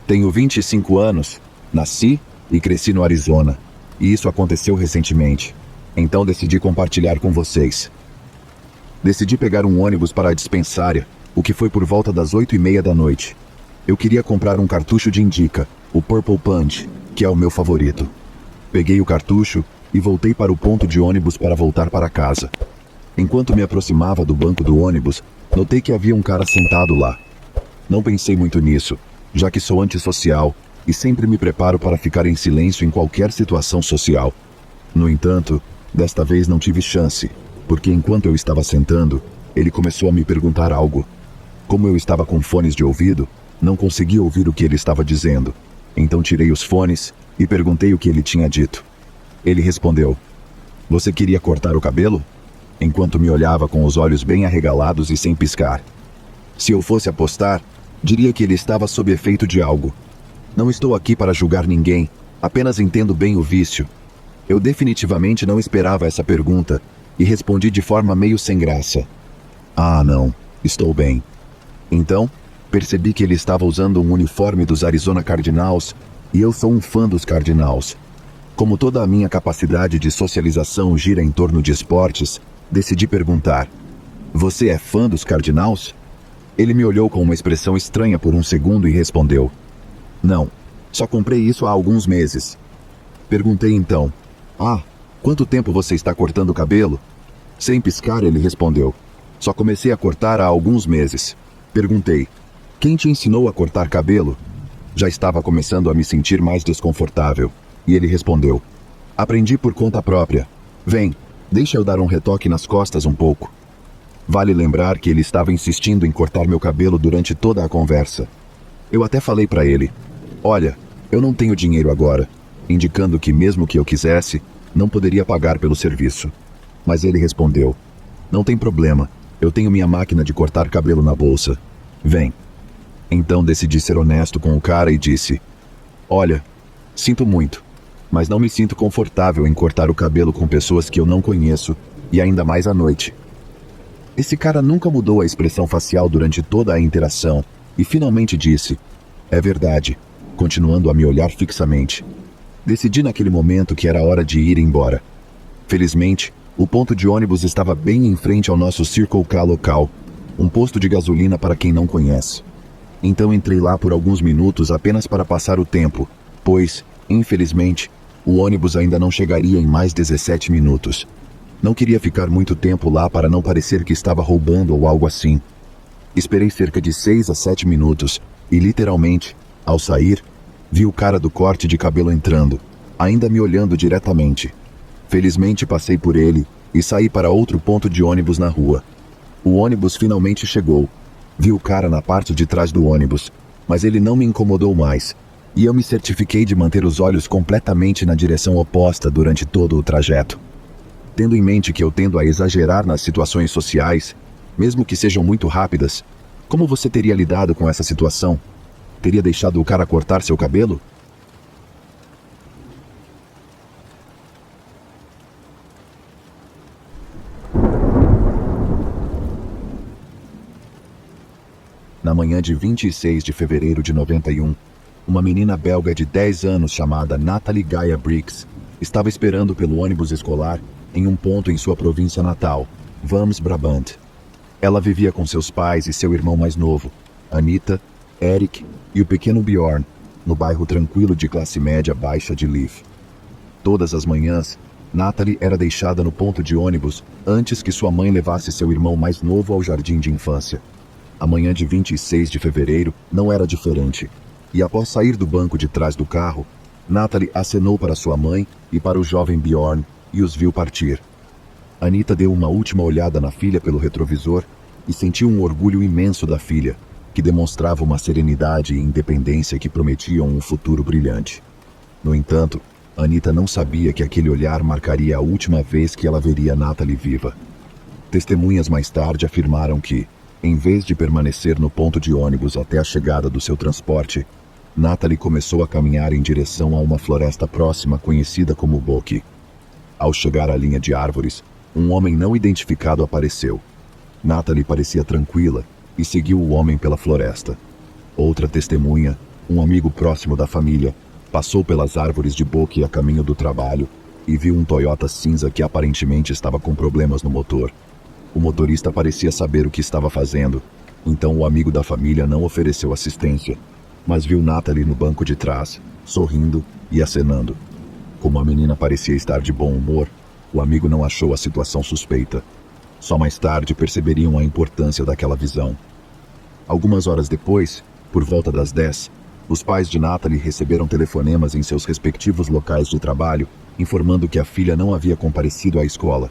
Tenho 25 anos, nasci e cresci no Arizona, e isso aconteceu recentemente. Então decidi compartilhar com vocês. Decidi pegar um ônibus para a dispensária, o que foi por volta das 8:30 da noite. Eu queria comprar um cartucho de Indica, o Purple Punch, que é o meu favorito. Peguei o cartucho e voltei para o ponto de ônibus para voltar para casa. Enquanto me aproximava do banco do ônibus, notei que havia um cara sentado lá. Não pensei muito nisso, já que sou antissocial e sempre me preparo para ficar em silêncio em qualquer situação social. No entanto, desta vez não tive chance, porque enquanto eu estava sentando, ele começou a me perguntar algo. Como eu estava com fones de ouvido, não conseguia ouvir o que ele estava dizendo. Então tirei os fones e perguntei o que ele tinha dito. Ele respondeu: "Você queria cortar o cabelo?" Enquanto me olhava com os olhos bem arregalados e sem piscar. Se eu fosse apostar, diria que ele estava sob efeito de algo. Não estou aqui para julgar ninguém, apenas entendo bem o vício. Eu definitivamente não esperava essa pergunta e respondi de forma meio sem graça. "Ah, não, estou bem." Então, percebi que ele estava usando um uniforme dos Arizona Cardinals e eu sou um fã dos Cardinals. Como toda a minha capacidade de socialização gira em torno de esportes, decidi perguntar: "Você é fã dos Cardinals?" Ele me olhou com uma expressão estranha por um segundo e respondeu: "Não, só comprei isso há alguns meses." Perguntei então: "Ah, quanto tempo você está cortando o cabelo?" Sem piscar, ele respondeu: "Só comecei a cortar há alguns meses." Perguntei: "Quem te ensinou a cortar cabelo?" Já estava começando a me sentir mais desconfortável, e ele respondeu: "Aprendi por conta própria. Vem, deixa eu dar um retoque nas costas um pouco." Vale lembrar que ele estava insistindo em cortar meu cabelo durante toda a conversa. Eu até falei para ele: "Olha, eu não tenho dinheiro agora", indicando que mesmo que eu quisesse, não poderia pagar pelo serviço. Mas ele respondeu: "Não tem problema, eu tenho minha máquina de cortar cabelo na bolsa. Vem." Então decidi ser honesto com o cara e disse: "Olha, sinto muito, mas não me sinto confortável em cortar o cabelo com pessoas que eu não conheço, e ainda mais à noite." Esse cara nunca mudou a expressão facial durante toda a interação e finalmente disse: "É verdade", continuando a me olhar fixamente. Decidi naquele momento que era hora de ir embora. Felizmente, o ponto de ônibus estava bem em frente ao nosso Circle K local, um posto de gasolina para quem não conhece. Então entrei lá por alguns minutos apenas para passar o tempo, pois, infelizmente, o ônibus ainda não chegaria em mais 17 minutos. Não queria ficar muito tempo lá para não parecer que estava roubando ou algo assim. Esperei cerca de 6 a 7 minutos e, literalmente, ao sair, vi o cara do corte de cabelo entrando, ainda me olhando diretamente. Felizmente passei por ele e saí para outro ponto de ônibus na rua. O ônibus finalmente chegou. Vi o cara na parte de trás do ônibus, mas ele não me incomodou mais, e eu me certifiquei de manter os olhos completamente na direção oposta durante todo o trajeto. Tendo em mente que eu tendo a exagerar nas situações sociais, mesmo que sejam muito rápidas, como você teria lidado com essa situação? Teria deixado o cara cortar seu cabelo? Na manhã de 26 de fevereiro de 91, uma menina belga de 10 anos chamada Nathalie Gaia Briggs estava esperando pelo ônibus escolar em um ponto em sua província natal, Vlaams Brabant. Ela vivia com seus pais e seu irmão mais novo, Anita, Eric e o pequeno Bjorn, no bairro tranquilo de classe média baixa de Leaf. Todas as manhãs, Nathalie era deixada no ponto de ônibus antes que sua mãe levasse seu irmão mais novo ao jardim de infância. A manhã de 26 de fevereiro não era diferente, e após sair do banco de trás do carro, Nathalie acenou para sua mãe e para o jovem Bjorn e os viu partir. Anita deu uma última olhada na filha pelo retrovisor e sentiu um orgulho imenso da filha, que demonstrava uma serenidade e independência que prometiam um futuro brilhante. No entanto, Anita não sabia que aquele olhar marcaria a última vez que ela veria Nathalie viva. Testemunhas mais tarde afirmaram que, em vez de permanecer no ponto de ônibus até a chegada do seu transporte, Nathalie começou a caminhar em direção a uma floresta próxima conhecida como Bosque. Ao chegar à linha de árvores, um homem não identificado apareceu. Nathalie parecia tranquila e seguiu o homem pela floresta. Outra testemunha Um amigo próximo da família passou pelas árvores de Boque a caminho do trabalho e viu um Toyota cinza que aparentemente estava com problemas no motor. O motorista parecia saber o que estava fazendo, então o amigo da família não ofereceu assistência, mas viu Natalie no banco de trás, sorrindo e acenando. Como a menina parecia estar de bom humor, o amigo não achou a situação suspeita. Só mais tarde perceberiam a importância daquela visão. Algumas horas depois, por volta das 10, os pais de Natalie receberam telefonemas em seus respectivos locais de trabalho, informando que a filha não havia comparecido à escola.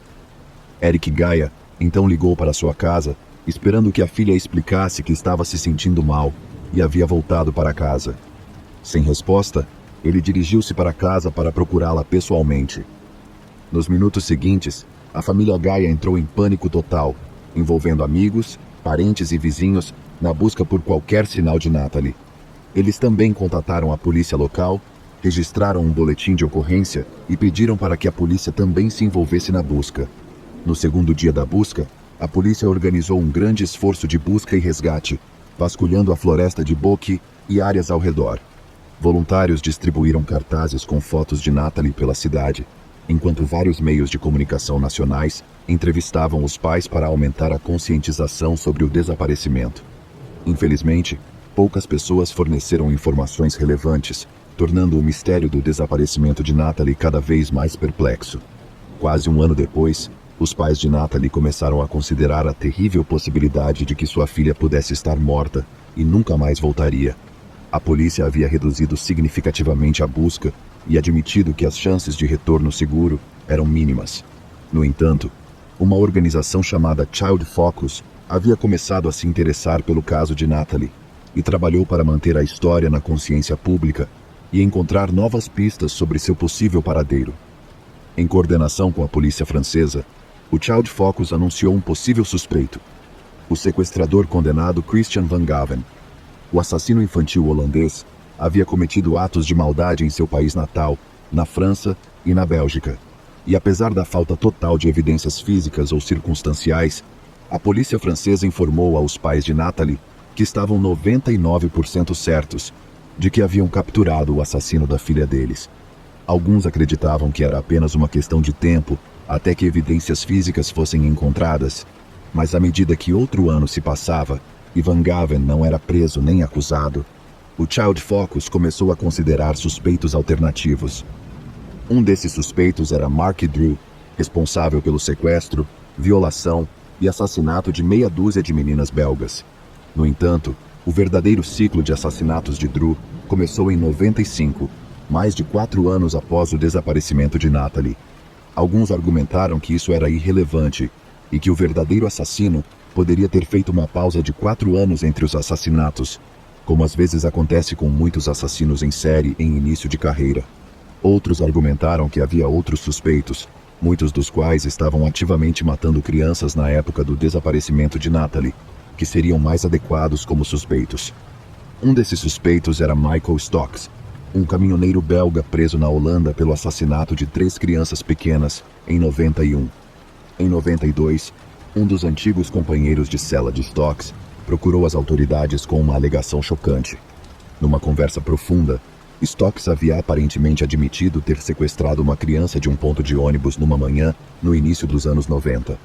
Eric Gaia então ligou para sua casa, esperando que a filha explicasse que estava se sentindo mal e havia voltado para casa. Sem resposta, ele dirigiu-se para casa para procurá-la pessoalmente. Nos minutos seguintes, a família Gaia entrou em pânico total, envolvendo amigos, parentes e vizinhos na busca por qualquer sinal de Natalie. Eles também contataram a polícia local, registraram um boletim de ocorrência e pediram para que a polícia também se envolvesse na busca. No segundo dia da busca, a polícia organizou um grande esforço de busca e resgate, vasculhando a floresta de Boque e áreas ao redor. Voluntários distribuíram cartazes com fotos de Natalie pela cidade, enquanto vários meios de comunicação nacionais entrevistavam os pais para aumentar a conscientização sobre o desaparecimento. Infelizmente, poucas pessoas forneceram informações relevantes, tornando o mistério do desaparecimento de Natalie cada vez mais perplexo. Quase um ano depois, os pais de Natalie começaram a considerar a terrível possibilidade de que sua filha pudesse estar morta e nunca mais voltaria. A polícia havia reduzido significativamente a busca e admitido que as chances de retorno seguro eram mínimas. No entanto, uma organização chamada Child Focus havia começado a se interessar pelo caso de Natalie e trabalhou para manter a história na consciência pública e encontrar novas pistas sobre seu possível paradeiro. Em coordenação com a polícia francesa, o Child Focus anunciou um possível suspeito: o sequestrador condenado Christian Van Gaven. O assassino infantil holandês havia cometido atos de maldade em seu país natal, na França e na Bélgica. E apesar da falta total de evidências físicas ou circunstanciais, a polícia francesa informou aos pais de Natalie que estavam 99% certos de que haviam capturado o assassino da filha deles. Alguns acreditavam que era apenas uma questão de tempo até que evidências físicas fossem encontradas, mas à medida que outro ano se passava e Van Gaven não era preso nem acusado, o Child Focus começou a considerar suspeitos alternativos. Um desses suspeitos era Mark Drew, responsável pelo sequestro, violação e assassinato de meia dúzia de meninas belgas. No entanto, o verdadeiro ciclo de assassinatos de Drew começou em 95, mais de 4 anos após o desaparecimento de Natalie. Alguns argumentaram que isso era irrelevante e que o verdadeiro assassino poderia ter feito uma pausa de 4 anos entre os assassinatos, como às vezes acontece com muitos assassinos em série em início de carreira. Outros argumentaram que havia outros suspeitos, muitos dos quais estavam ativamente matando crianças na época do desaparecimento de Natalie, que seriam mais adequados como suspeitos. Um desses suspeitos era Michael Stocks, um caminhoneiro belga preso na Holanda pelo assassinato de 3 crianças pequenas em 91. Em 92, um dos antigos companheiros de cela de Stocks procurou as autoridades com uma alegação chocante. Numa conversa profunda, Stocks havia aparentemente admitido ter sequestrado uma criança de um ponto de ônibus numa manhã no início dos anos 90.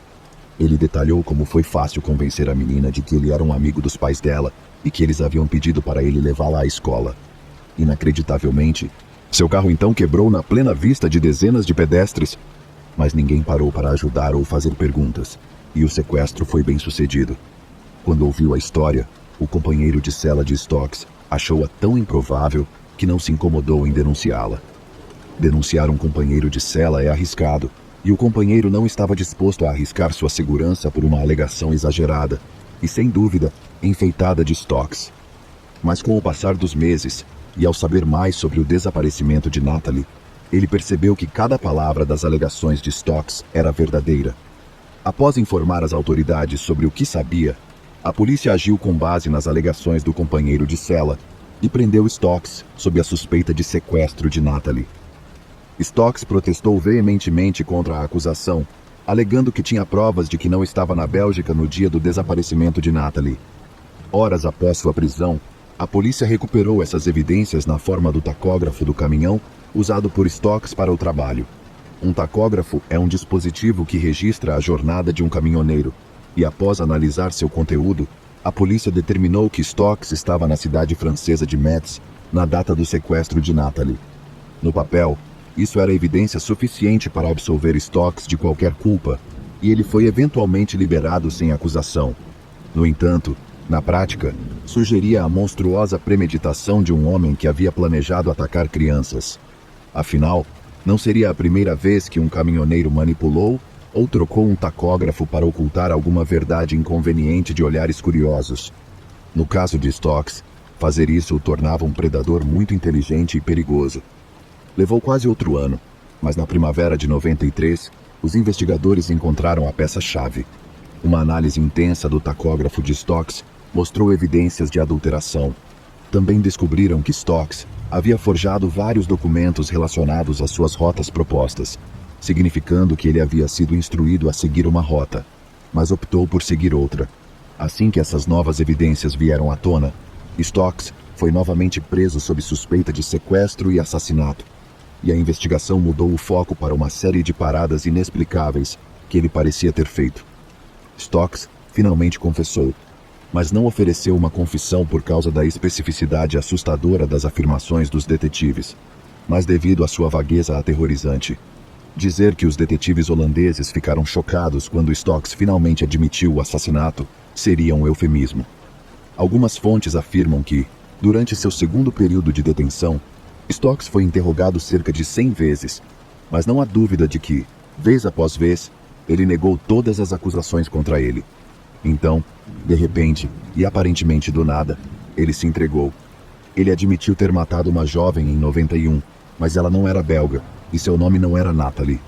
Ele detalhou como foi fácil convencer a menina de que ele era um amigo dos pais dela e que eles haviam pedido para ele levá-la à escola. Inacreditavelmente, seu carro então quebrou na plena vista de dezenas de pedestres, mas ninguém parou para ajudar ou fazer perguntas, e o sequestro foi bem sucedido. Quando ouviu a história, o companheiro de cela de Stocks achou-a tão improvável que não se incomodou em denunciá-la. Denunciar um companheiro de cela é arriscado, e o companheiro não estava disposto a arriscar sua segurança por uma alegação exagerada e, sem dúvida, enfeitada de Stocks. Mas com o passar dos meses, e ao saber mais sobre o desaparecimento de Natalie, ele percebeu que cada palavra das alegações de Stocks era verdadeira. Após informar as autoridades sobre o que sabia, a polícia agiu com base nas alegações do companheiro de cela e prendeu Stocks sob a suspeita de sequestro de Natalie. Stocks protestou veementemente contra a acusação, alegando que tinha provas de que não estava na Bélgica no dia do desaparecimento de Natalie. Horas após sua prisão, A polícia recuperou essas evidências na forma do tacógrafo do caminhão usado por Stokes para o trabalho. Um tacógrafo é um dispositivo que registra a jornada de um caminhoneiro, e após analisar seu conteúdo, a polícia determinou que Stokes estava na cidade francesa de Metz na data do sequestro de Natalie. No papel, isso era evidência suficiente para absolver Stokes de qualquer culpa, e ele foi eventualmente liberado sem acusação. No entanto, na prática, sugeria a monstruosa premeditação de um homem que havia planejado atacar crianças. Afinal, não seria a primeira vez que um caminhoneiro manipulou ou trocou um tacógrafo para ocultar alguma verdade inconveniente de olhares curiosos. No caso de Stokes, fazer isso o tornava um predador muito inteligente e perigoso. Levou quase outro ano, mas na primavera de 93, os investigadores encontraram a peça-chave. Uma análise intensa do tacógrafo de Stokes mostrou evidências de adulteração. Também descobriram que Stokes havia forjado vários documentos relacionados às suas rotas propostas, significando que ele havia sido instruído a seguir uma rota, mas optou por seguir outra. Assim que essas novas evidências vieram à tona, Stokes foi novamente preso sob suspeita de sequestro e assassinato, e a investigação mudou o foco para uma série de paradas inexplicáveis que ele parecia ter feito. Stokes finalmente confessou, mas não ofereceu uma confissão por causa da especificidade assustadora das afirmações dos detetives, mas devido à sua vagueza aterrorizante. Dizer que os detetives holandeses ficaram chocados quando Stokes finalmente admitiu o assassinato seria um eufemismo. Algumas fontes afirmam que, durante seu segundo período de detenção, Stokes foi interrogado cerca de 100 vezes, mas não há dúvida de que, vez após vez, ele negou todas as acusações contra ele. Então, de repente, e aparentemente do nada, ele se entregou. Ele admitiu ter matado uma jovem em 91, mas ela não era belga, e seu nome não era Natalie.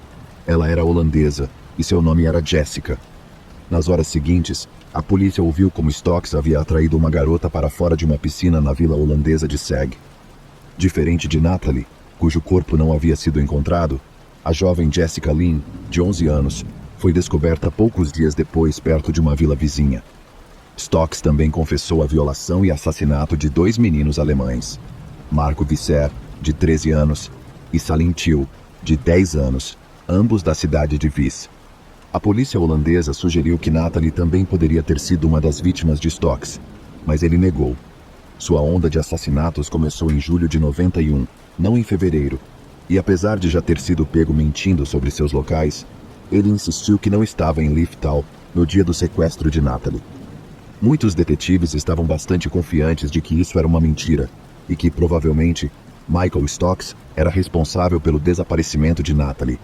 Ela era holandesa, e seu nome era Jessica. Nas horas seguintes, a polícia ouviu como Stokes havia atraído uma garota para fora de uma piscina na vila holandesa de Seg. Diferente de Natalie, cujo corpo não havia sido encontrado, a jovem Jessica Lynn, de 11 anos, foi descoberta poucos dias depois perto de uma vila vizinha. Stokes também confessou a violação e assassinato de 2 meninos alemães, Marco Visser, de 13 anos, e Salim Til, de 10 anos, ambos da cidade de Vis. A polícia holandesa sugeriu que Natalie também poderia ter sido uma das vítimas de Stokes, mas ele negou. Sua onda de assassinatos começou em julho de 91, não em fevereiro, e apesar de já ter sido pego mentindo sobre seus locais, ele insistiu que não estava em Liftal no dia do sequestro de Natalie. Muitos detetives estavam bastante confiantes de que isso era uma mentira e que, provavelmente, Michael Stokes era responsável pelo desaparecimento de Natalie.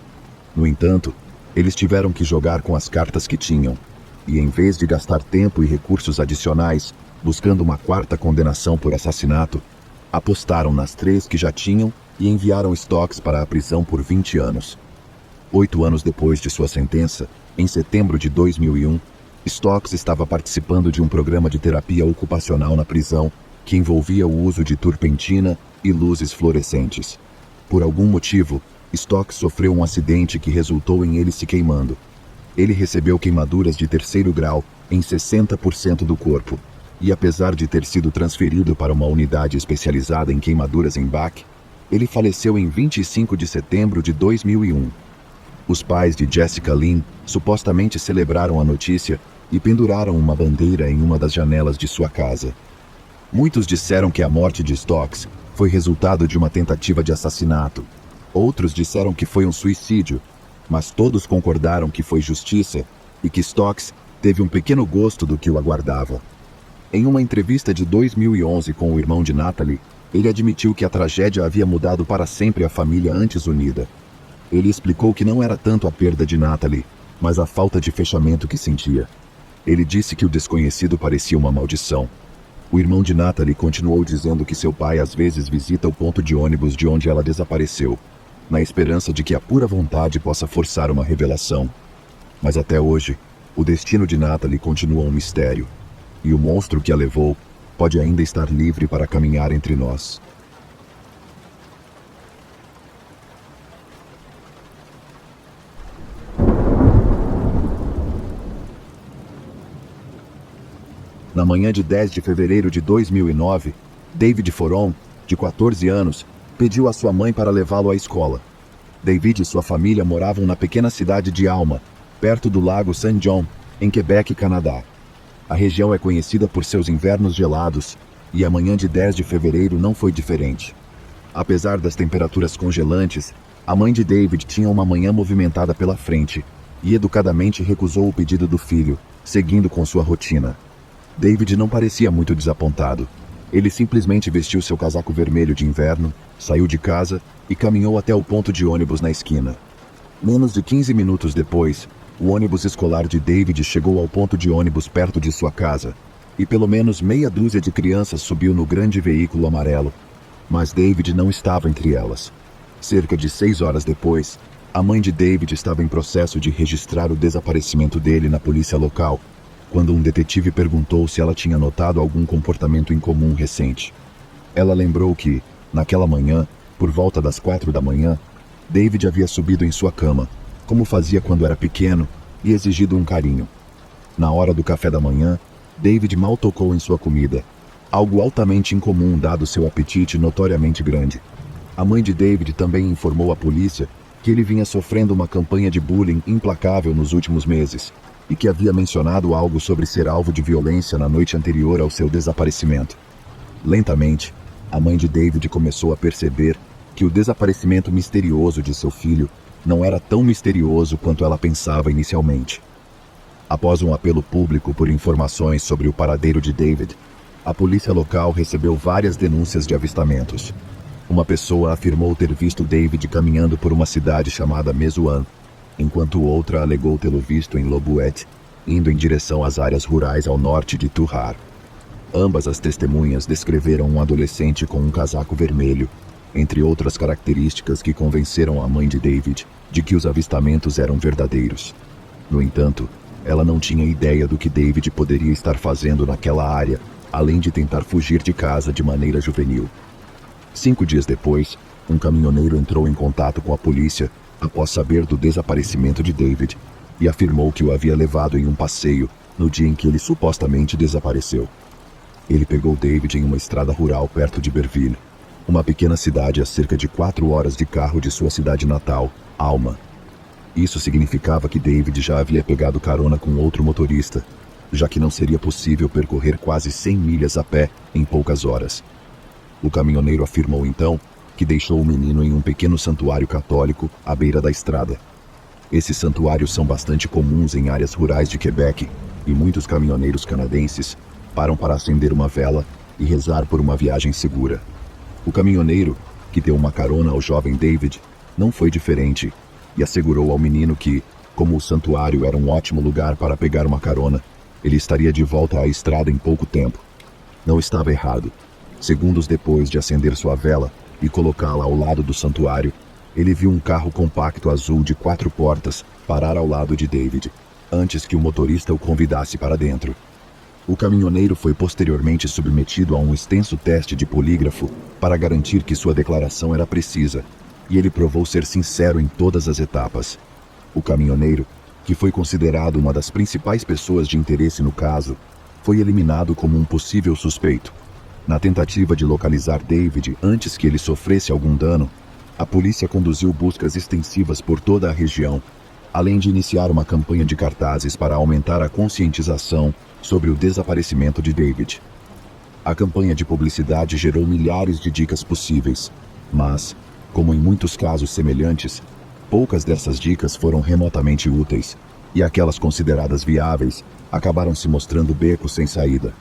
No entanto, eles tiveram que jogar com as cartas que tinham, e em vez de gastar tempo e recursos adicionais buscando uma 4ª condenação por assassinato, apostaram nas 3 que já tinham e enviaram Stokes para a prisão por 20 anos. 8 anos depois de sua sentença, em setembro de 2001, Stokes estava participando de um programa de terapia ocupacional na prisão que envolvia o uso de turpentina e luzes fluorescentes. Por algum motivo, Stokes sofreu um acidente que resultou em ele se queimando. Ele recebeu queimaduras de 3º grau em 60% do corpo, e apesar de ter sido transferido para uma unidade especializada em queimaduras em Bac, ele faleceu em 25 de setembro de 2001. Os pais de Jessica Lynn supostamente celebraram a notícia e penduraram uma bandeira em uma das janelas de sua casa. Muitos disseram que a morte de Stokes foi resultado de uma tentativa de assassinato. Outros disseram que foi um suicídio, mas todos concordaram que foi justiça e que Stokes teve um pequeno gosto do que o aguardava. Em uma entrevista de 2011 com o irmão de Natalie, ele admitiu que a tragédia havia mudado para sempre a família antes unida. Ele explicou que não era tanto a perda de Natalie, mas a falta de fechamento que sentia. Ele disse que o desconhecido parecia uma maldição. O irmão de Natalie continuou dizendo que seu pai às vezes visita o ponto de ônibus de onde ela desapareceu, na esperança de que a pura vontade possa forçar uma revelação. Mas até hoje, o destino de Natalie continua um mistério, e o monstro que a levou pode ainda estar livre para caminhar entre nós. Na manhã de 10 de fevereiro de 2009, David Foron, de 14 anos, pediu à sua mãe para levá-lo à escola. David e sua família moravam na pequena cidade de Alma, perto do lago St. John, em Quebec, Canadá. A região é conhecida por seus invernos gelados, e a manhã de 10 de fevereiro não foi diferente. Apesar das temperaturas congelantes, a mãe de David tinha uma manhã movimentada pela frente e educadamente recusou o pedido do filho, seguindo com sua rotina. David não parecia muito desapontado. Ele simplesmente vestiu seu casaco vermelho de inverno, saiu de casa e caminhou até o ponto de ônibus na esquina. Menos de 15 minutos depois, o ônibus escolar de David chegou ao ponto de ônibus perto de sua casa, e pelo menos meia dúzia de crianças subiu no grande veículo amarelo. Mas David não estava entre elas. Cerca de 6 horas depois, a mãe de David estava em processo de registrar o desaparecimento dele na polícia local, quando um detetive perguntou se ela tinha notado algum comportamento incomum recente. Ela lembrou que, naquela manhã, por volta das 4 da manhã, David havia subido em sua cama, como fazia quando era pequeno, e exigido um carinho. Na hora do café da manhã, David mal tocou em sua comida, algo altamente incomum dado seu apetite notoriamente grande. A mãe de David também informou à polícia que ele vinha sofrendo uma campanha de bullying implacável nos últimos meses, e que havia mencionado algo sobre ser alvo de violência na noite anterior ao seu desaparecimento. Lentamente, a mãe de David começou a perceber que o desaparecimento misterioso de seu filho não era tão misterioso quanto ela pensava inicialmente. Após um apelo público por informações sobre o paradeiro de David, a polícia local recebeu várias denúncias de avistamentos. Uma pessoa afirmou ter visto David caminhando por uma cidade chamada Mesuan, enquanto outra alegou tê-lo visto em Lobouette, indo em direção às áreas rurais ao norte de Turrar. Ambas as testemunhas descreveram um adolescente com um casaco vermelho, entre outras características que convenceram a mãe de David de que os avistamentos eram verdadeiros. No entanto, ela não tinha ideia do que David poderia estar fazendo naquela área, além de tentar fugir de casa de maneira juvenil. 5 dias depois, um caminhoneiro entrou em contato com a polícia após saber do desaparecimento de David e afirmou que o havia levado em um passeio no dia em que ele supostamente desapareceu. Ele pegou David em uma estrada rural perto de Berville, uma pequena cidade a cerca de 4 horas de carro de sua cidade natal, Alma. Isso significava que David já havia pegado carona com outro motorista, já que não seria possível percorrer quase 100 milhas a pé em poucas horas. O caminhoneiro afirmou então que deixou o menino em um pequeno santuário católico à beira da estrada. Esses santuários são bastante comuns em áreas rurais de Quebec, e muitos caminhoneiros canadenses param para acender uma vela e rezar por uma viagem segura. O caminhoneiro, que deu uma carona ao jovem David, não foi diferente e assegurou ao menino que, como o santuário era um ótimo lugar para pegar uma carona, ele estaria de volta à estrada em pouco tempo. Não estava errado. Segundos depois de acender sua vela e colocá-la ao lado do santuário, ele viu um carro compacto azul de 4 portas parar ao lado de David, antes que o motorista o convidasse para dentro. O caminhoneiro foi posteriormente submetido a um extenso teste de polígrafo para garantir que sua declaração era precisa, e ele provou ser sincero em todas as etapas. O caminhoneiro, que foi considerado uma das principais pessoas de interesse no caso, foi eliminado como um possível suspeito. Na tentativa de localizar David antes que ele sofresse algum dano, a polícia conduziu buscas extensivas por toda a região, além de iniciar uma campanha de cartazes para aumentar a conscientização sobre o desaparecimento de David. A campanha de publicidade gerou milhares de dicas possíveis, mas, como em muitos casos semelhantes, poucas dessas dicas foram remotamente úteis, e aquelas consideradas viáveis acabaram se mostrando becos sem saída.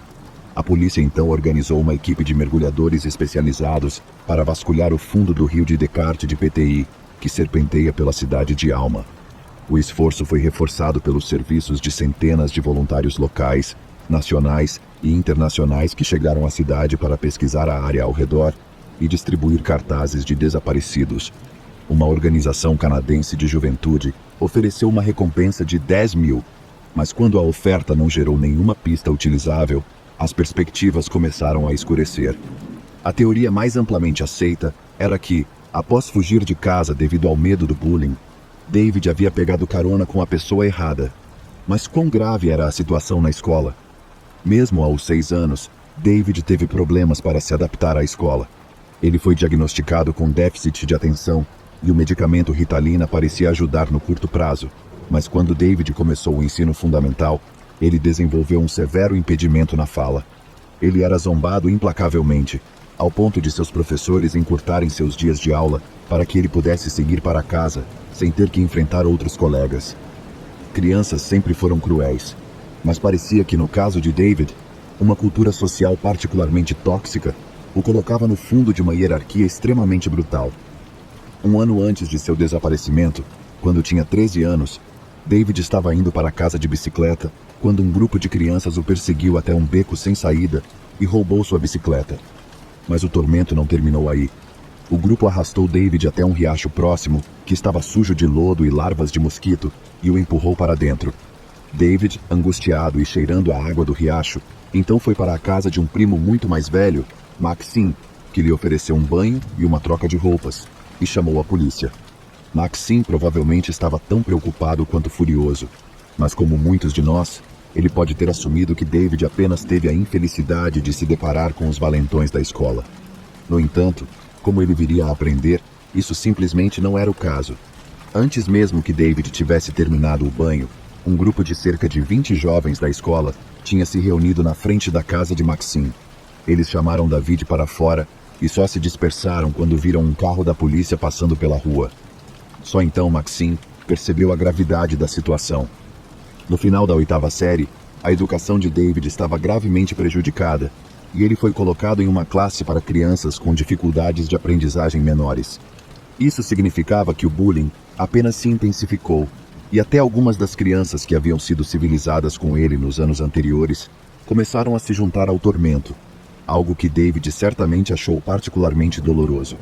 A polícia então organizou uma equipe de mergulhadores especializados para vasculhar o fundo do rio de Descartes de PTI, que serpenteia pela cidade de Alma. O esforço foi reforçado pelos serviços de centenas de voluntários locais, nacionais e internacionais que chegaram à cidade para pesquisar a área ao redor e distribuir cartazes de desaparecidos. Uma organização canadense de juventude ofereceu uma recompensa de 10 mil, mas quando a oferta não gerou nenhuma pista utilizável, as perspectivas começaram a escurecer. A teoria mais amplamente aceita era que, após fugir de casa devido ao medo do bullying, David havia pegado carona com a pessoa errada. Mas quão grave era a situação na escola? Mesmo aos 6 anos, David teve problemas para se adaptar à escola. Ele foi diagnosticado com déficit de atenção e o medicamento Ritalina parecia ajudar no curto prazo, mas quando David começou o ensino fundamental, ele desenvolveu um severo impedimento na fala. Ele era zombado implacavelmente, ao ponto de seus professores encurtarem seus dias de aula para que ele pudesse seguir para casa, sem ter que enfrentar outros colegas. Crianças sempre foram cruéis, mas parecia que no caso de David, uma cultura social particularmente tóxica o colocava no fundo de uma hierarquia extremamente brutal. Um ano antes de seu desaparecimento, quando tinha 13 anos, David estava indo para casa de bicicleta quando um grupo de crianças o perseguiu até um beco sem saída e roubou sua bicicleta. Mas o tormento não terminou aí. O grupo arrastou David até um riacho próximo, que estava sujo de lodo e larvas de mosquito, e o empurrou para dentro. David, angustiado e cheirando a água do riacho, então foi para a casa de um primo muito mais velho, Maxim, que lhe ofereceu um banho e uma troca de roupas, e chamou a polícia. Maxim provavelmente estava tão preocupado quanto furioso, mas como muitos de nós, ele pode ter assumido que David apenas teve a infelicidade de se deparar com os valentões da escola. No entanto, como ele viria a aprender, isso simplesmente não era o caso. Antes mesmo que David tivesse terminado o banho, um grupo de cerca de 20 jovens da escola tinha se reunido na frente da casa de Maxim. Eles chamaram David para fora e só se dispersaram quando viram um carro da polícia passando pela rua. Só então Maxim percebeu a gravidade da situação. No final da 8ª série, a educação de David estava gravemente prejudicada e ele foi colocado em uma classe para crianças com dificuldades de aprendizagem menores. Isso significava que o bullying apenas se intensificou e até algumas das crianças que haviam sido civilizadas com ele nos anos anteriores começaram a se juntar ao tormento, algo que David certamente achou particularmente doloroso.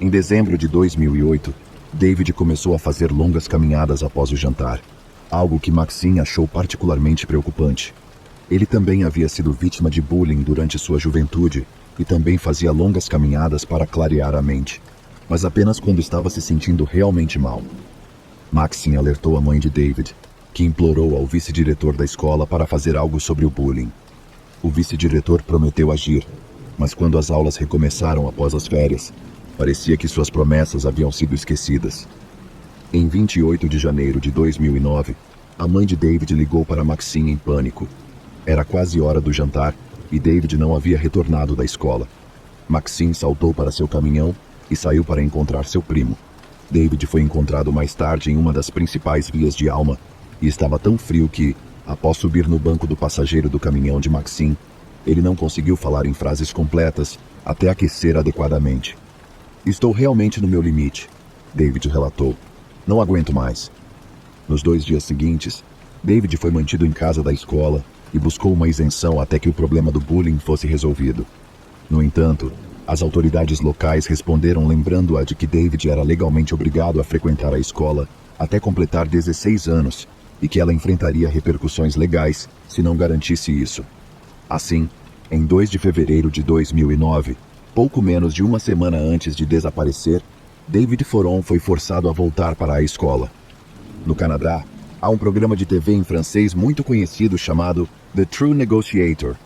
Em dezembro de 2008, David começou a fazer longas caminhadas após o jantar, algo que Maxim achou particularmente preocupante. Ele também havia sido vítima de bullying durante sua juventude e também fazia longas caminhadas para clarear a mente, mas apenas quando estava se sentindo realmente mal. Maxim alertou a mãe de David, que implorou ao vice-diretor da escola para fazer algo sobre o bullying. O vice-diretor prometeu agir, mas quando as aulas recomeçaram após as férias, parecia que suas promessas haviam sido esquecidas. Em 28 de janeiro de 2009, a mãe de David ligou para Maxim em pânico. Era quase hora do jantar e David não havia retornado da escola. Maxim saltou para seu caminhão e saiu para encontrar seu primo. David foi encontrado mais tarde em uma das principais vias de Alma e estava tão frio que, após subir no banco do passageiro do caminhão de Maxim, ele não conseguiu falar em frases completas até aquecer adequadamente. "Estou realmente no meu limite", David relatou. "Não aguento mais." Nos 2 dias seguintes, David foi mantido em casa da escola e buscou uma isenção até que o problema do bullying fosse resolvido. No entanto, as autoridades locais responderam lembrando-a de que David era legalmente obrigado a frequentar a escola até completar 16 anos e que ela enfrentaria repercussões legais se não garantisse isso. Assim, em 2 de fevereiro de 2009, pouco menos de uma semana antes de desaparecer, David Foron foi forçado a voltar para a escola. No Canadá, há um programa de TV em francês muito conhecido chamado The True Negotiator.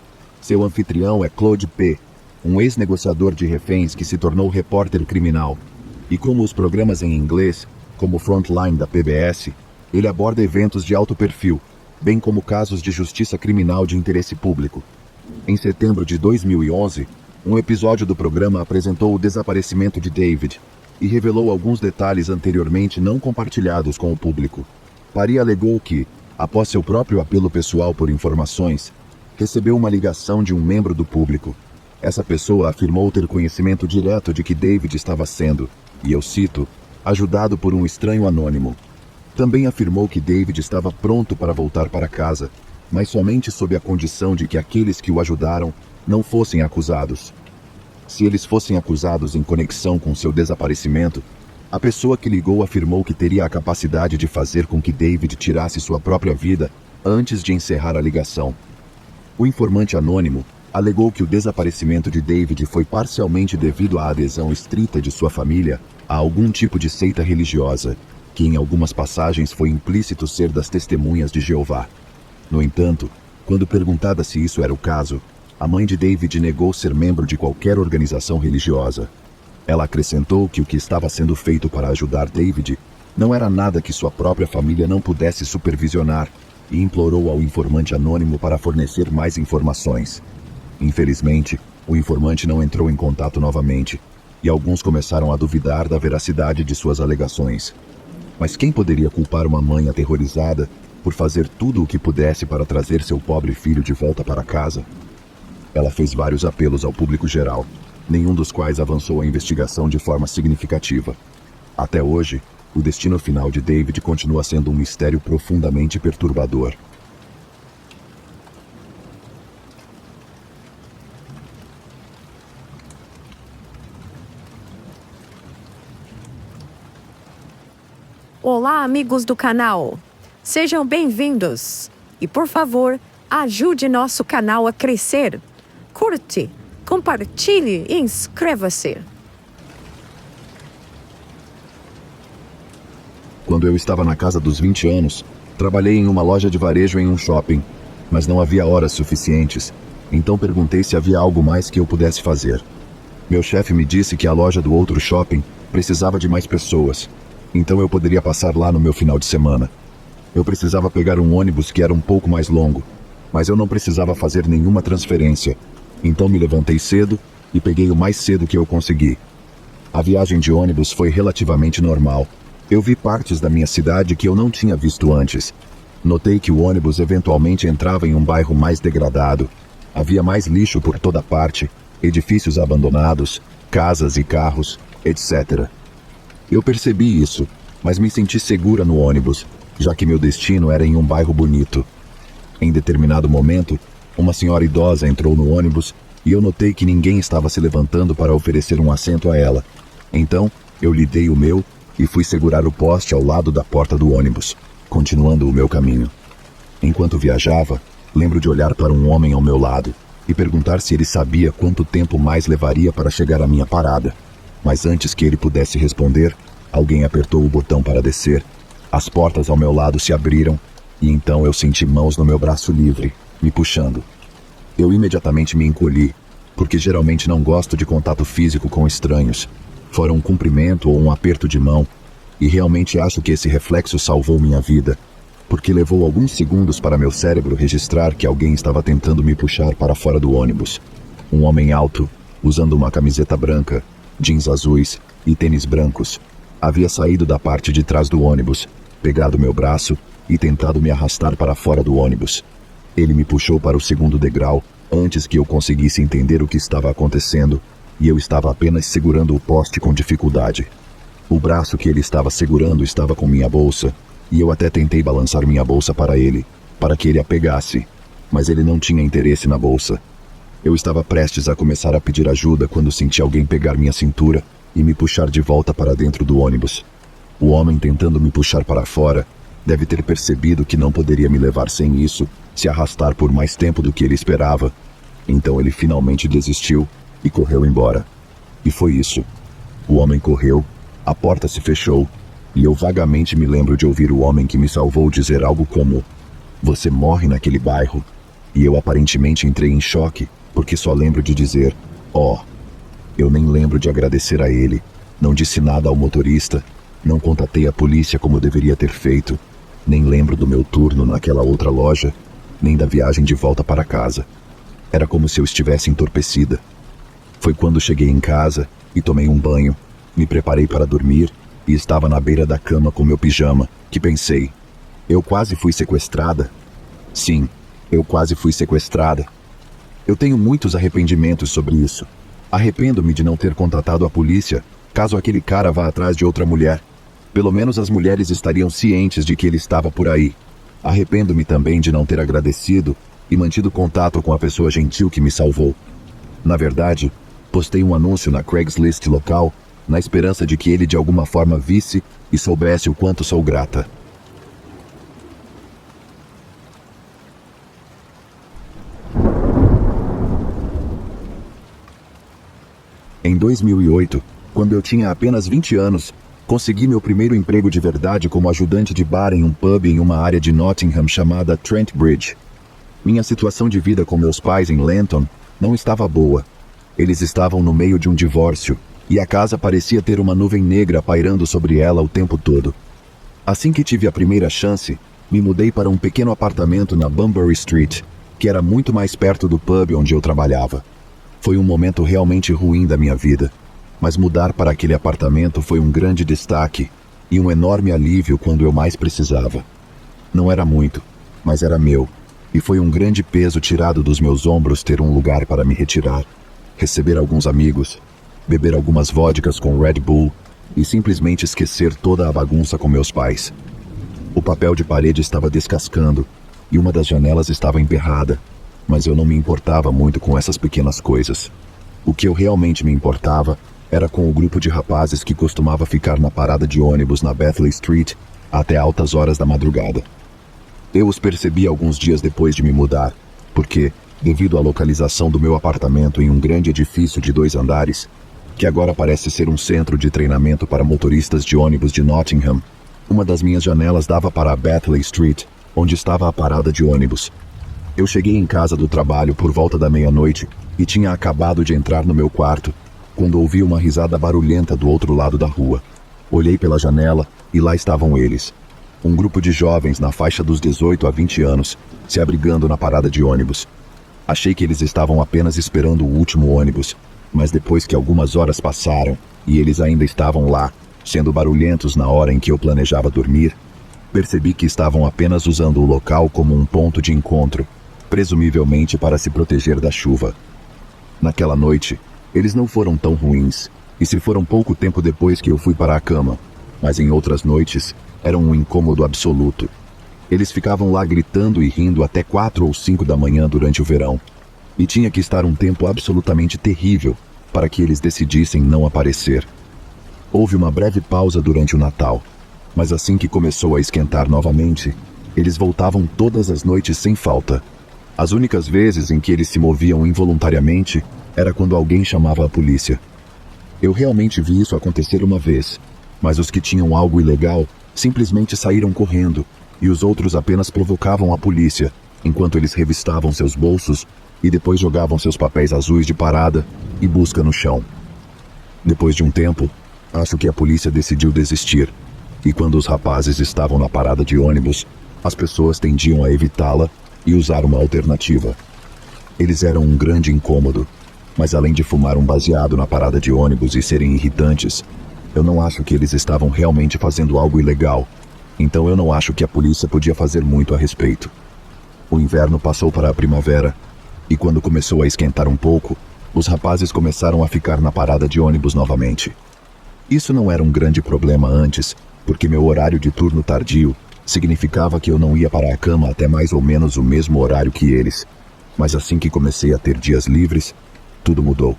Seu anfitrião é Claude P., um ex-negociador de reféns que se tornou repórter criminal. E como os programas em inglês, como Frontline da PBS, ele aborda eventos de alto perfil, bem como casos de justiça criminal de interesse público. Em setembro de 2011, um episódio do programa apresentou o desaparecimento de David e revelou alguns detalhes anteriormente não compartilhados com o público. Paris alegou que, após seu próprio apelo pessoal por informações, recebeu uma ligação de um membro do público. Essa pessoa afirmou ter conhecimento direto de que David estava sendo, e eu cito, ajudado por um estranho anônimo. Também afirmou que David estava pronto para voltar para casa, mas somente sob a condição de que aqueles que o ajudaram não fossem acusados. Se eles fossem acusados em conexão com seu desaparecimento, a pessoa que ligou afirmou que teria a capacidade de fazer com que David tirasse sua própria vida antes de encerrar a ligação. O informante anônimo alegou que o desaparecimento de David foi parcialmente devido à adesão estrita de sua família a algum tipo de seita religiosa, que em algumas passagens foi implícito ser das Testemunhas de Jeová. No entanto, quando perguntada se isso era o caso, A mãe de David negou ser membro de qualquer organização religiosa. Ela acrescentou que o que estava sendo feito para ajudar David não era nada que sua própria família não pudesse supervisionar e implorou ao informante anônimo para fornecer mais informações. Infelizmente, o informante não entrou em contato novamente e alguns começaram a duvidar da veracidade de suas alegações. Mas quem poderia culpar uma mãe aterrorizada por fazer tudo o que pudesse para trazer seu pobre filho de volta para casa? Ela fez vários apelos ao público geral, nenhum dos quais avançou a investigação de forma significativa. Até hoje, o destino final de David continua sendo um mistério profundamente perturbador. Olá, amigos do canal! Sejam bem-vindos! E, por favor, ajude nosso canal a crescer. Curte, compartilhe e inscreva-se. Quando eu estava na casa dos 20 anos, trabalhei em uma loja de varejo em um shopping, mas não havia horas suficientes, então perguntei se havia algo mais que eu pudesse fazer. Meu chefe me disse que a loja do outro shopping precisava de mais pessoas, então eu poderia passar lá no meu final de semana. Eu precisava pegar um ônibus que era um pouco mais longo, mas eu não precisava fazer nenhuma transferência, então me levantei cedo e peguei o mais cedo que eu consegui. A viagem de ônibus foi relativamente normal. Eu vi partes da minha cidade que eu não tinha visto antes. Notei que o ônibus eventualmente entrava em um bairro mais degradado. Havia mais lixo por toda parte, edifícios abandonados, casas e carros, etc. Eu percebi isso, mas me senti segura no ônibus, já que meu destino era em um bairro bonito. Em determinado momento, uma senhora idosa entrou no ônibus e eu notei que ninguém estava se levantando para oferecer um assento a ela. Então, eu lhe dei o meu e fui segurar o poste ao lado da porta do ônibus, continuando o meu caminho. Enquanto viajava, lembro de olhar para um homem ao meu lado e perguntar se ele sabia quanto tempo mais levaria para chegar à minha parada. Mas antes que ele pudesse responder, alguém apertou o botão para descer. As portas ao meu lado se abriram e então eu senti mãos no meu braço livre, me puxando. Eu imediatamente me encolhi, porque geralmente não gosto de contato físico com estranhos, fora um cumprimento ou um aperto de mão, e realmente acho que esse reflexo salvou minha vida, porque levou alguns segundos para meu cérebro registrar que alguém estava tentando me puxar para fora do ônibus. Um homem alto, usando uma camiseta branca, jeans azuis e tênis brancos, havia saído da parte de trás do ônibus, pegado meu braço e tentado me arrastar para fora do ônibus. Ele me puxou para o segundo degrau antes que eu conseguisse entender o que estava acontecendo, e eu estava apenas segurando o poste com dificuldade. O braço que ele estava segurando estava com minha bolsa, e eu até tentei balançar minha bolsa para ele, para que ele a pegasse, mas ele não tinha interesse na bolsa. Eu estava prestes a começar a pedir ajuda quando senti alguém pegar minha cintura e me puxar de volta para dentro do ônibus. O homem tentando me puxar para fora deve ter percebido que não poderia me levar sem isso, se arrastar por mais tempo do que ele esperava. Então ele finalmente desistiu e correu embora. E foi isso. O homem correu, a porta se fechou, e eu vagamente me lembro de ouvir o homem que me salvou dizer algo como: "Você morre naquele bairro?" E eu aparentemente entrei em choque, porque só lembro de dizer: "Oh." Eu nem lembro de agradecer a ele, não disse nada ao motorista, não contatei a polícia como eu deveria ter feito, nem lembro do meu turno naquela outra loja, nem da viagem de volta para casa. Era como se eu estivesse entorpecida. Foi quando cheguei em casa e tomei um banho, me preparei para dormir e estava na beira da cama com meu pijama, que pensei: eu quase fui sequestrada? Sim, eu quase fui sequestrada. Eu tenho muitos arrependimentos sobre isso. Arrependo-me de não ter contatado a polícia, caso aquele cara vá atrás de outra mulher. Pelo menos as mulheres estariam cientes de que ele estava por aí. Arrependo-me também de não ter agradecido e mantido contato com a pessoa gentil que me salvou. Na verdade, postei um anúncio na Craigslist local, na esperança de que ele de alguma forma visse e soubesse o quanto sou grata. Em 2008, quando eu tinha apenas 20 anos, consegui meu primeiro emprego de verdade como ajudante de bar em um pub em uma área de Nottingham chamada Trent Bridge. Minha situação de vida com meus pais em Lenton não estava boa. Eles estavam no meio de um divórcio, e a casa parecia ter uma nuvem negra pairando sobre ela o tempo todo. Assim que tive a primeira chance, me mudei para um pequeno apartamento na Bunbury Street, que era muito mais perto do pub onde eu trabalhava. Foi um momento realmente ruim da minha vida, mas mudar para aquele apartamento foi um grande destaque e um enorme alívio quando eu mais precisava. Não era muito, mas era meu, e foi um grande peso tirado dos meus ombros ter um lugar para me retirar, receber alguns amigos, beber algumas vodkas com Red Bull e simplesmente esquecer toda a bagunça com meus pais. O papel de parede estava descascando e uma das janelas estava emperrada, mas eu não me importava muito com essas pequenas coisas. O que eu realmente me importava era com o grupo de rapazes que costumava ficar na parada de ônibus na Bathley Street até altas horas da madrugada. Eu os percebi alguns dias depois de me mudar, porque, devido à localização do meu apartamento em um grande edifício de 2 andares, que agora parece ser um centro de treinamento para motoristas de ônibus de Nottingham, uma das minhas janelas dava para a Bathley Street, onde estava a parada de ônibus. Eu cheguei em casa do trabalho por volta da meia-noite e tinha acabado de entrar no meu quarto, quando ouvi uma risada barulhenta do outro lado da rua. Olhei pela janela e lá estavam eles. Um grupo de jovens na faixa dos 18 a 20 anos, se abrigando na parada de ônibus. Achei que eles estavam apenas esperando o último ônibus, mas depois que algumas horas passaram e eles ainda estavam lá, sendo barulhentos na hora em que eu planejava dormir, percebi que estavam apenas usando o local como um ponto de encontro, presumivelmente para se proteger da chuva. Naquela noite, eles não foram tão ruins, e se foram pouco tempo depois que eu fui para a cama, mas em outras noites, eram um incômodo absoluto. Eles ficavam lá gritando e rindo até 4 ou 5 da manhã durante o verão, e tinha que estar um tempo absolutamente terrível para que eles decidissem não aparecer. Houve uma breve pausa durante o Natal, mas assim que começou a esquentar novamente, eles voltavam todas as noites sem falta. As únicas vezes em que eles se moviam involuntariamente era quando alguém chamava a polícia. Eu realmente vi isso acontecer uma vez, mas os que tinham algo ilegal simplesmente saíram correndo, e os outros apenas provocavam a polícia, enquanto eles revistavam seus bolsos e depois jogavam seus papéis azuis de parada e busca no chão. Depois de um tempo, acho que a polícia decidiu desistir, e quando os rapazes estavam na parada de ônibus, as pessoas tendiam a evitá-la e usar uma alternativa. Eles eram um grande incômodo, mas além de fumar um baseado na parada de ônibus e serem irritantes, eu não acho que eles estavam realmente fazendo algo ilegal, então eu não acho que a polícia podia fazer muito a respeito. O inverno passou para a primavera, e quando começou a esquentar um pouco, os rapazes começaram a ficar na parada de ônibus novamente. Isso não era um grande problema antes, porque meu horário de turno tardio significava que eu não ia para a cama até mais ou menos o mesmo horário que eles. Mas assim que comecei a ter dias livres, tudo mudou.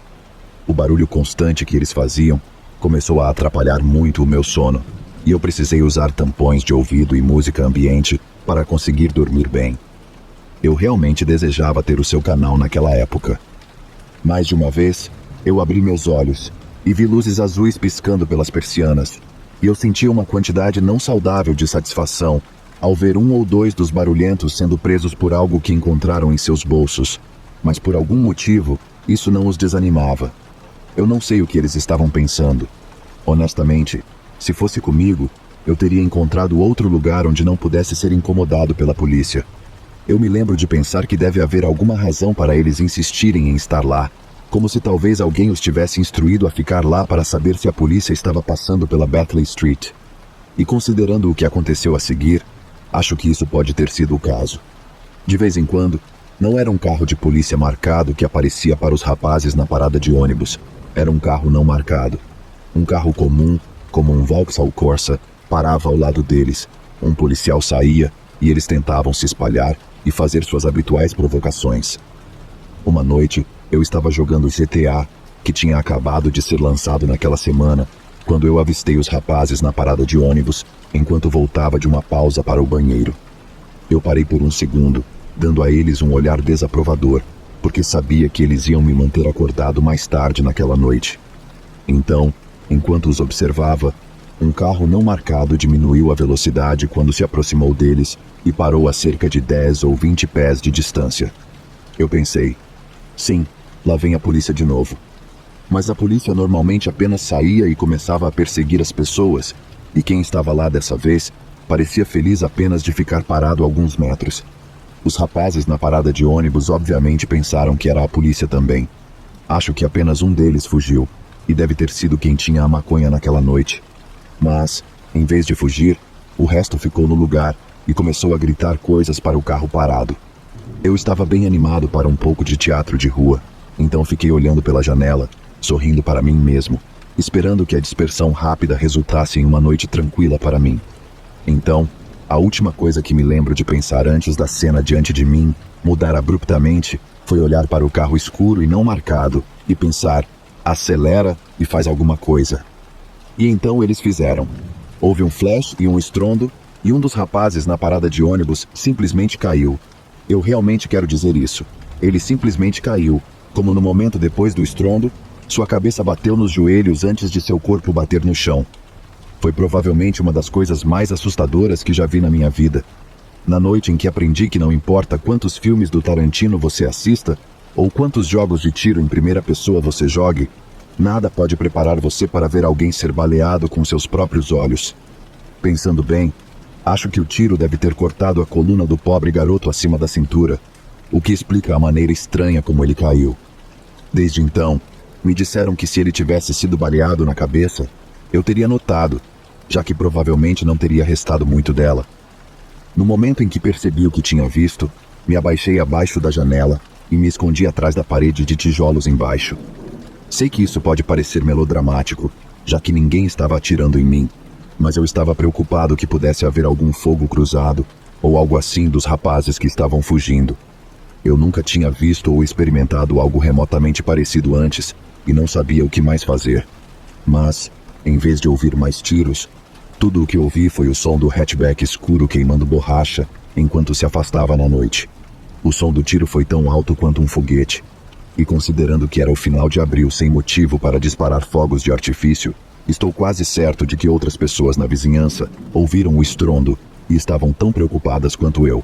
O barulho constante que eles faziam começou a atrapalhar muito o meu sono, e eu precisei usar tampões de ouvido e música ambiente para conseguir dormir bem. Eu realmente desejava ter o seu canal naquela época. Mais de uma vez, eu abri meus olhos e vi luzes azuis piscando pelas persianas, e eu sentia uma quantidade não saudável de satisfação ao ver 1 ou 2 dos barulhentos sendo presos por algo que encontraram em seus bolsos, mas por algum motivo, isso não os desanimava. Eu não sei o que eles estavam pensando. Honestamente, se fosse comigo, eu teria encontrado outro lugar onde não pudesse ser incomodado pela polícia. Eu me lembro de pensar que deve haver alguma razão para eles insistirem em estar lá, como se talvez alguém os tivesse instruído a ficar lá para saber se a polícia estava passando pela Bathley Street. E considerando o que aconteceu a seguir, acho que isso pode ter sido o caso. De vez em quando, não era um carro de polícia marcado que aparecia para os rapazes na parada de ônibus. Era um carro não marcado. Um carro comum, como um Vauxhall Corsa, parava ao lado deles. Um policial saía e eles tentavam se espalhar e fazer suas habituais provocações. Uma noite, eu estava jogando GTA, que tinha acabado de ser lançado naquela semana, quando eu avistei os rapazes na parada de ônibus, enquanto voltava de uma pausa para o banheiro. Eu parei por um segundo, dando a eles um olhar desaprovador, porque sabia que eles iam me manter acordado mais tarde naquela noite. Então, enquanto os observava, um carro não marcado diminuiu a velocidade quando se aproximou deles e parou a cerca de 10 ou 20 pés de distância. Eu pensei, sim, Lá vem a polícia de novo. Mas a polícia normalmente apenas saía e começava a perseguir as pessoas, e quem estava lá dessa vez parecia feliz apenas de ficar parado a alguns metros. Os rapazes na parada de ônibus obviamente pensaram que era a polícia também. Acho que apenas um deles fugiu, e deve ter sido quem tinha a maconha naquela noite. Mas, em vez de fugir, o resto ficou no lugar e começou a gritar coisas para o carro parado. Eu estava bem animado para um pouco de teatro de rua, então fiquei olhando pela janela, sorrindo para mim mesmo, esperando que a dispersão rápida resultasse em uma noite tranquila para mim. Então, a última coisa que me lembro de pensar antes da cena diante de mim mudar abruptamente foi olhar para o carro escuro e não marcado e pensar: acelera e faz alguma coisa. E então eles fizeram. Houve um flash e um estrondo, e um dos rapazes na parada de ônibus simplesmente caiu. Eu realmente quero dizer isso. Ele simplesmente caiu, como no momento depois do estrondo, sua cabeça bateu nos joelhos antes de seu corpo bater no chão. Foi provavelmente uma das coisas mais assustadoras que já vi na minha vida. Na noite em que aprendi que não importa quantos filmes do Tarantino você assista, ou quantos jogos de tiro em primeira pessoa você jogue, nada pode preparar você para ver alguém ser baleado com seus próprios olhos. Pensando bem, acho que o tiro deve ter cortado a coluna do pobre garoto acima da cintura, o que explica a maneira estranha como ele caiu. Desde então, me disseram que se ele tivesse sido baleado na cabeça, eu teria notado, já que provavelmente não teria restado muito dela. No momento em que percebi o que tinha visto, me abaixei abaixo da janela e me escondi atrás da parede de tijolos embaixo. Sei que isso pode parecer melodramático, já que ninguém estava atirando em mim, mas eu estava preocupado que pudesse haver algum fogo cruzado ou algo assim dos rapazes que estavam fugindo. Eu nunca tinha visto ou experimentado algo remotamente parecido antes e não sabia o que mais fazer. Mas, em vez de ouvir mais tiros, tudo o que ouvi foi o som do hatchback escuro queimando borracha enquanto se afastava na noite. O som do tiro foi tão alto quanto um foguete, e considerando que era o final de abril sem motivo para disparar fogos de artifício, estou quase certo de que outras pessoas na vizinhança ouviram o estrondo e estavam tão preocupadas quanto eu.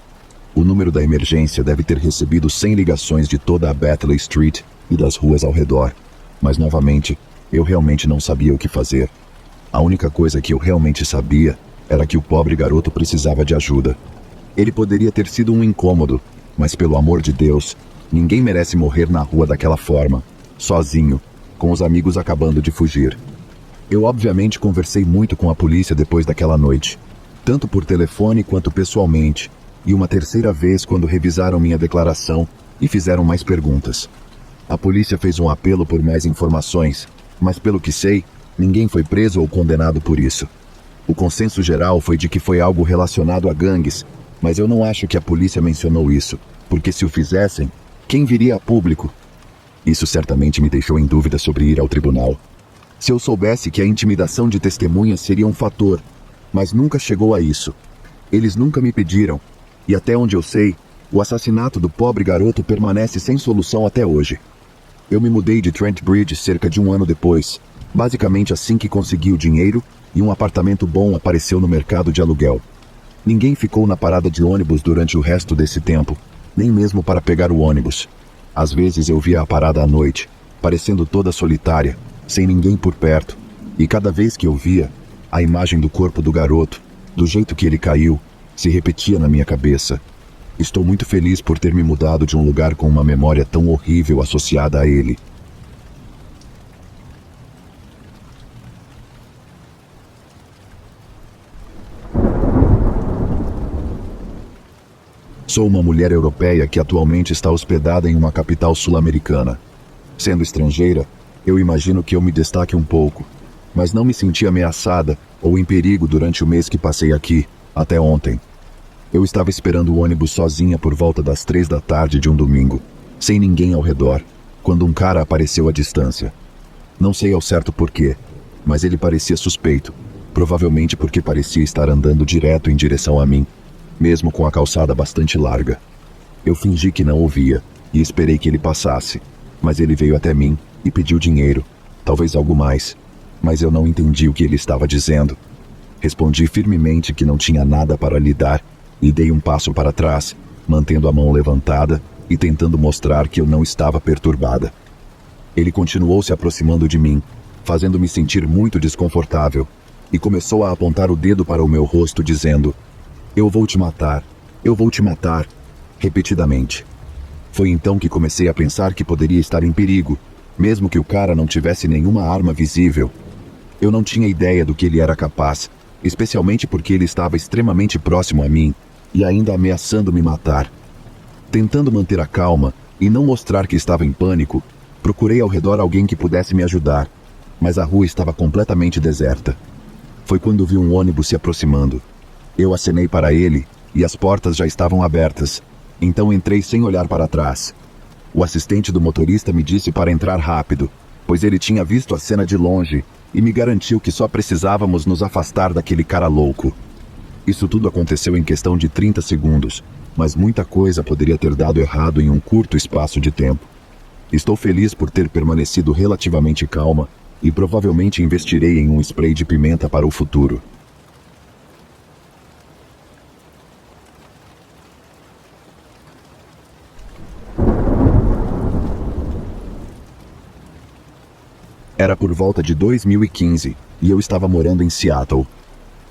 O número da emergência deve ter recebido 100 ligações de toda a Battley Street e das ruas ao redor, mas novamente, eu realmente não sabia o que fazer. A única coisa que eu realmente sabia era que o pobre garoto precisava de ajuda. Ele poderia ter sido um incômodo, mas pelo amor de Deus, ninguém merece morrer na rua daquela forma, sozinho, com os amigos acabando de fugir. Eu obviamente conversei muito com a polícia depois daquela noite, tanto por telefone quanto pessoalmente, e uma terceira vez quando revisaram minha declaração e fizeram mais perguntas. A polícia fez um apelo por mais informações, mas pelo que sei, ninguém foi preso ou condenado por isso. O consenso geral foi de que foi algo relacionado a gangues, mas eu não acho que a polícia mencionou isso, porque se o fizessem, quem viria a público? Isso certamente me deixou em dúvida sobre ir ao tribunal. Se eu soubesse que a intimidação de testemunhas seria um fator, mas nunca chegou a isso. Eles nunca me pediram, e até onde eu sei, o assassinato do pobre garoto permanece sem solução até hoje. Eu me mudei de Trent Bridge cerca de um ano depois, basicamente assim que consegui o dinheiro e um apartamento bom apareceu no mercado de aluguel. Ninguém ficou na parada de ônibus durante o resto desse tempo, nem mesmo para pegar o ônibus. Às vezes eu via a parada à noite, parecendo toda solitária, sem ninguém por perto, e cada vez que eu via, a imagem do corpo do garoto, do jeito que ele caiu, se repetia na minha cabeça. Estou muito feliz por ter me mudado de um lugar com uma memória tão horrível associada a ele. Sou uma mulher europeia que atualmente está hospedada em uma capital sul-americana. Sendo estrangeira, eu imagino que eu me destaque um pouco, mas não me senti ameaçada ou em perigo durante o mês que passei aqui, até ontem. Eu estava esperando o ônibus sozinha por volta das 3 da tarde de um domingo, sem ninguém ao redor, quando um cara apareceu à distância. Não sei ao certo porquê, mas ele parecia suspeito, provavelmente porque parecia estar andando direto em direção a mim, mesmo com a calçada bastante larga. Eu fingi que não ouvia e esperei que ele passasse, mas ele veio até mim e pediu dinheiro, talvez algo mais, mas eu não entendi o que ele estava dizendo. Respondi firmemente que não tinha nada para lhe dar e dei um passo para trás, mantendo a mão levantada e tentando mostrar que eu não estava perturbada. Ele continuou se aproximando de mim, fazendo-me sentir muito desconfortável, e começou a apontar o dedo para o meu rosto, dizendo: "Eu vou te matar, eu vou te matar", repetidamente. Foi então que comecei a pensar que poderia estar em perigo, mesmo que o cara não tivesse nenhuma arma visível. Eu não tinha ideia do que ele era capaz, especialmente porque ele estava extremamente próximo a mim e ainda ameaçando me matar. Tentando manter a calma e não mostrar que estava em pânico, procurei ao redor alguém que pudesse me ajudar, mas a rua estava completamente deserta. Foi quando vi um ônibus se aproximando. Eu acenei para ele e as portas já estavam abertas, então entrei sem olhar para trás. O assistente do motorista me disse para entrar rápido, pois ele tinha visto a cena de longe e me garantiu que só precisávamos nos afastar daquele cara louco. Isso tudo aconteceu em questão de 30 segundos, mas muita coisa poderia ter dado errado em um curto espaço de tempo. Estou feliz por ter permanecido relativamente calma e provavelmente investirei em um spray de pimenta para o futuro. Era por volta de 2015 e eu estava morando em Seattle.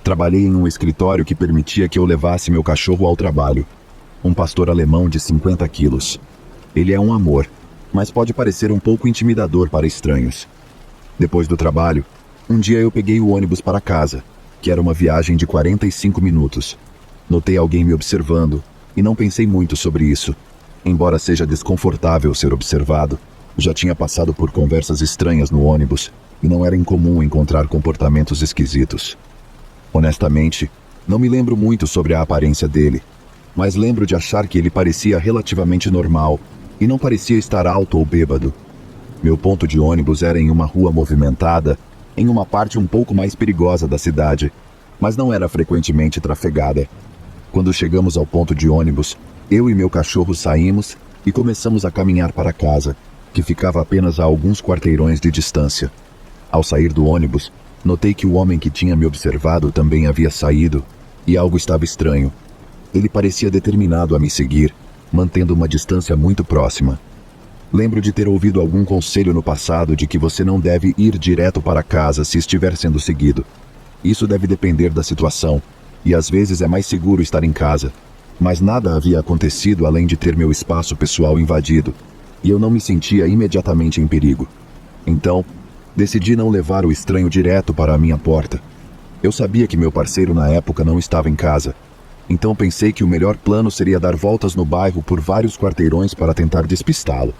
Trabalhei em um escritório que permitia que eu levasse meu cachorro ao trabalho. Um pastor alemão de 50 quilos. Ele é um amor, mas pode parecer um pouco intimidador para estranhos. Depois do trabalho, um dia eu peguei o ônibus para casa, que era uma viagem de 45 minutos. Notei alguém me observando e não pensei muito sobre isso. Embora seja desconfortável ser observado, já tinha passado por conversas estranhas no ônibus e não era incomum encontrar comportamentos esquisitos. Honestamente, não me lembro muito sobre a aparência dele, mas lembro de achar que ele parecia relativamente normal e não parecia estar alto ou bêbado. Meu ponto de ônibus era em uma rua movimentada, em uma parte um pouco mais perigosa da cidade, mas não era frequentemente trafegada. Quando chegamos ao ponto de ônibus, eu e meu cachorro saímos e começamos a caminhar para casa, que ficava apenas a alguns quarteirões de distância. Ao sair do ônibus, notei que o homem que tinha me observado também havia saído, e algo estava estranho. Ele parecia determinado a me seguir, mantendo uma distância muito próxima. Lembro de ter ouvido algum conselho no passado de que você não deve ir direto para casa se estiver sendo seguido. Isso deve depender da situação, e às vezes é mais seguro estar em casa. Mas nada havia acontecido além de ter meu espaço pessoal invadido, e eu não me sentia imediatamente em perigo. Então, decidi não levar o estranho direto para a minha porta. Eu sabia que meu parceiro na época não estava em casa, então pensei que o melhor plano seria dar voltas no bairro por vários quarteirões para tentar despistá-lo.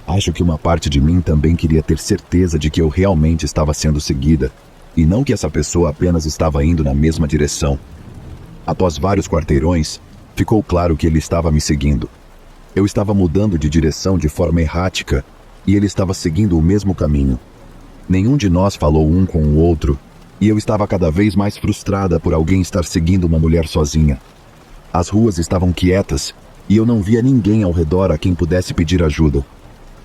Acho que uma parte de mim também queria ter certeza de que eu realmente estava sendo seguida, e não que essa pessoa apenas estava indo na mesma direção. Após vários quarteirões, ficou claro que ele estava me seguindo. Eu estava mudando de direção de forma errática, e ele estava seguindo o mesmo caminho. Nenhum de nós falou um com o outro, e eu estava cada vez mais frustrada por alguém estar seguindo uma mulher sozinha. As ruas estavam quietas, e eu não via ninguém ao redor a quem pudesse pedir ajuda.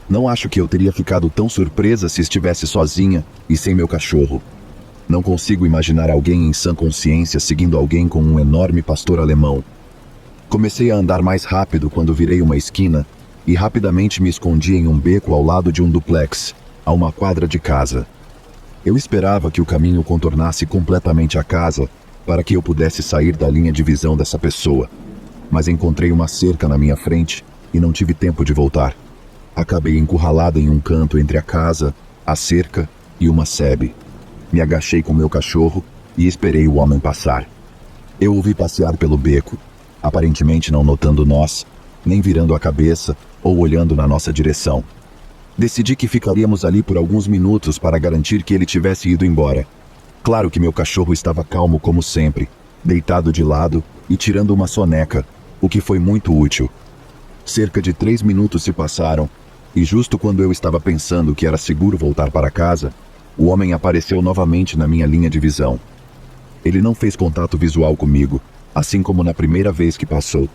Não acho que eu teria ficado tão surpresa se estivesse sozinha e sem meu cachorro. Não consigo imaginar alguém em sã consciência seguindo alguém com um enorme pastor alemão. Comecei a andar mais rápido quando virei uma esquina e rapidamente me escondi em um beco ao lado de um duplex, a uma quadra de casa. Eu esperava que o caminho contornasse completamente a casa para que eu pudesse sair da linha de visão dessa pessoa, mas encontrei uma cerca na minha frente e não tive tempo de voltar. Acabei encurralada em um canto entre a casa, a cerca e uma sebe. Me agachei com meu cachorro e esperei o homem passar. Eu o vi passear pelo beco, aparentemente não notando nós, nem virando a cabeça ou olhando na nossa direção. Decidi que ficaríamos ali por alguns minutos para garantir que ele tivesse ido embora. Claro que meu cachorro estava calmo como sempre, deitado de lado e tirando uma soneca, o que foi muito útil. Cerca de 3 minutos se passaram, e justo quando eu estava pensando que era seguro voltar para casa, o homem apareceu novamente na minha linha de visão. Ele não fez contato visual comigo, assim como na primeira vez que passou,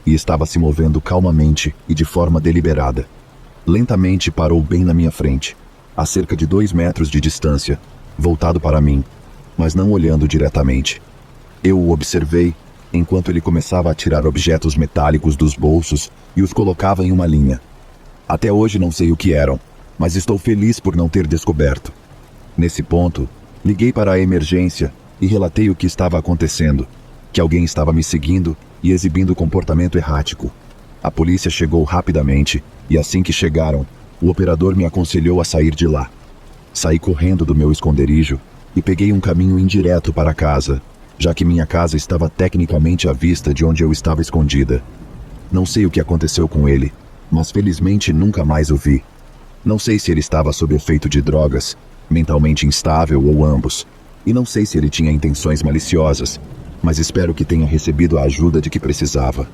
e estava se movendo calmamente e de forma deliberada. Lentamente parou bem na minha frente, a cerca de 2 metros de distância, voltado para mim, mas não olhando diretamente. Eu o observei enquanto ele começava a tirar objetos metálicos dos bolsos e os colocava em uma linha. Até hoje não sei o que eram, mas estou feliz por não ter descoberto. Nesse ponto, liguei para a emergência e relatei o que estava acontecendo, que alguém estava me seguindo e exibindo comportamento errático. A polícia chegou rapidamente e assim que chegaram, o operador me aconselhou a sair de lá. Saí correndo do meu esconderijo e peguei um caminho indireto para casa, já que minha casa estava tecnicamente à vista de onde eu estava escondida. Não sei o que aconteceu com ele, mas felizmente nunca mais o vi. Não sei se ele estava sob efeito de drogas, mentalmente instável ou ambos, e não sei se ele tinha intenções maliciosas, mas espero que tenha recebido a ajuda de que precisava.